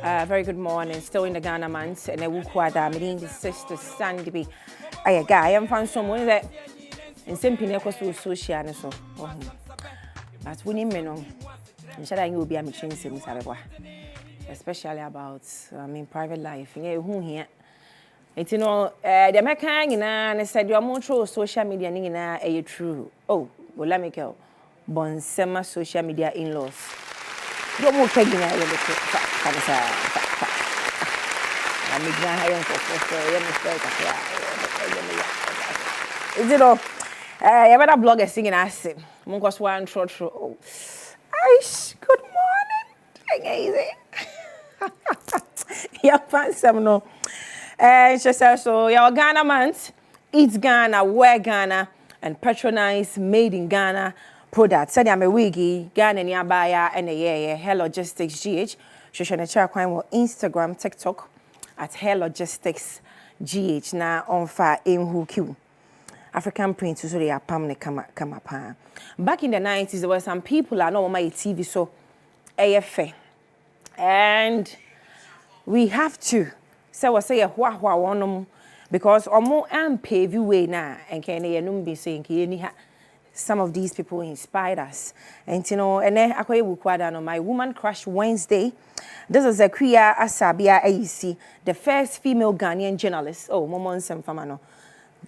Very good morning. Still in the Ghana months, and I will quite meeting the sister Sandy be. I guy, I'm found someone that in simple equals social and so. But we need men. Inshallah, you will be a machine, especially about private life. Who here? It's the American and said you are more true social media. Are you true? Oh, well, let me go. Bonsema social media in-laws. You're more taking a little bit. Is it all? You better blogger singing as Munkos one true. Oh, Aish, good morning. Easy. You find some no. She says so. Your Ghana month, eat Ghana, wear Ghana, and patronize made in Ghana products. Said I'm a wiggy, Ghana nearby, and a Hair Logistics GH. She should share on Instagram, TikTok at Hair Logistics GH. Now on fire in who Q. African print so they are permanent come up. Back in the 90s, there were some people I know on my TV so AFA. And we have to say a one because omo am pave way now and can be saying some of these people inspired us. And you know, and then I on my Woman Crush Wednesday. This is a queer Asabia AEC, the first female Ghanaian journalist. Oh, Momon Semfamano.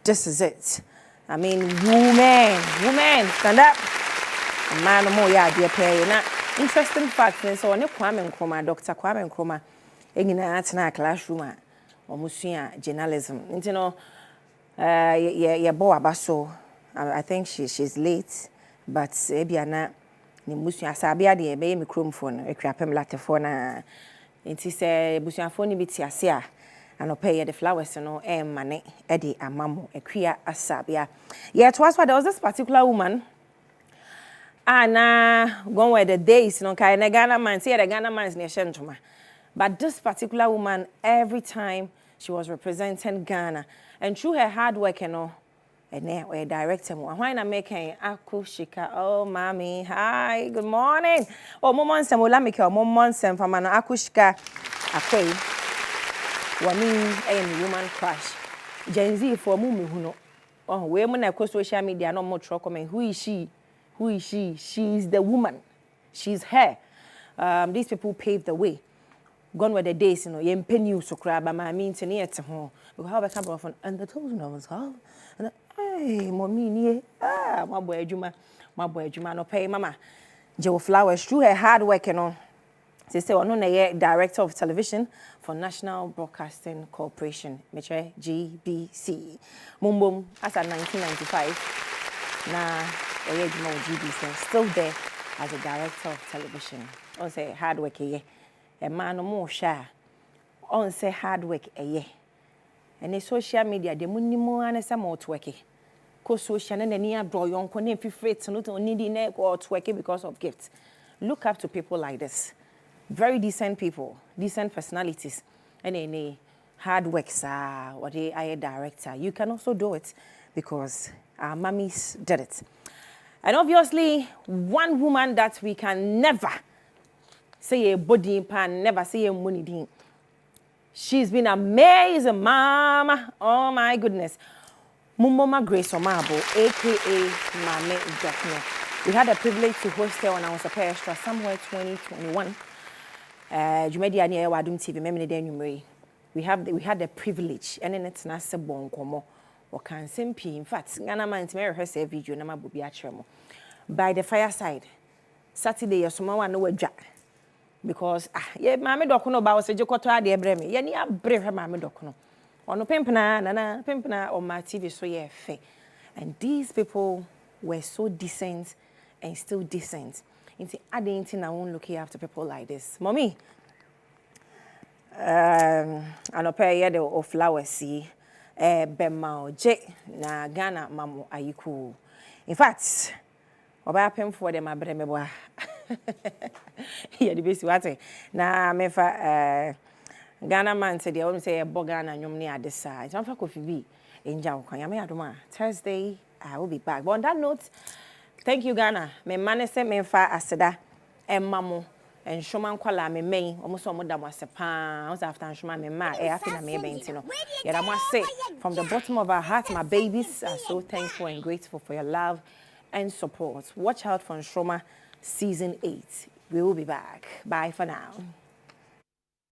This is it. I mean, women, stand up. Man, more yeah, dear pay. Interesting fact, so on Kwame Nkrumah, Dr. Kwame Nkrumah, in a classroom, almost journalism. You know, I think she's late, but Ebiana, Nimusia Sabia, the baby phone, a crapem latte phone. It is a Busia phone bit sia. And pay the flowers, money, Eddie, and Mammo, a queer Asabia. Yeah, it was what there was this particular woman. And going where the days, kind of Ghana man, see the Ghana man's near Shentuma. But this particular woman, every time she was representing Ghana, and through her hard work, and a director, why not making Akushika? Oh, mommy, hi, good morning. Oh, Momon Samulamika, Momon Sam from an Akushika, Akwe. Wani Woman Crush. Gen Z for Mumi who know. Oh, women across social media no more trouble. Who is she? Who is she? She's the woman. She's her. These people paved the way. Gone were the days, you pay you so crab, but my means to near to home. We have a couple of and the told I was how. Hey, mommy, my boy Juma, no pay, mama. Joe Flowers, through her hard work, They say one director of television for National Broadcasting Corporation, Metre GBC. Mumbum, as at 1995, now GBC still there as a director of television. On say hard work a man no more share. On say hard work and the social media the munimo and some more worky. Co social and near draw young name faith not only needing or worky because of gifts. Look up to people like this. Very decent people, decent personalities, and any hard work, sir, or they are a director. You can also do it because our mummies did it. And obviously, one woman that we can never say a body pan, never say a money din. She's been amazing, mama. Oh my goodness. Mumboma Grace Omabo, aka Mame Dokno. We had a privilege to host her on Ahosepe Extra somewhere 2021. Jumedia near Adom TV, memory we had the privilege, and then it's not so bon como or can simply. In fact, Ghana man to her say video na mabubi atremo. By the fireside, Saturday your summer no jack because yeah, Mammy Dokono ba was a jokoto ade breme. Ye ni abre her Mammy Dokono. Ono pimpna on my TV so yeah fe. And these people were so decent and still decent. I didn't think I won't look after people like this. Mommy, I know pay the of flowers see, Bemao J na Ghana mamu are you cool? In fact, oba pem for them abremeboa. Here the best what na me fa Ghana man said they always say Bogana nyom ni adesa. It's not for coffee be in Jaw Kanyame Adoma. Thursday I will be back. But on that note, thank you, Ghana. Me manese me fa aseda e mamo and Shoman Kwala me may almost almost that was a pound after Shoma me ma after na me bentino. Yet I must say from the bottom of our heart, my babies are so thankful and grateful for your love and support. Watch out for Shoma season 8. We will be back. Bye for now.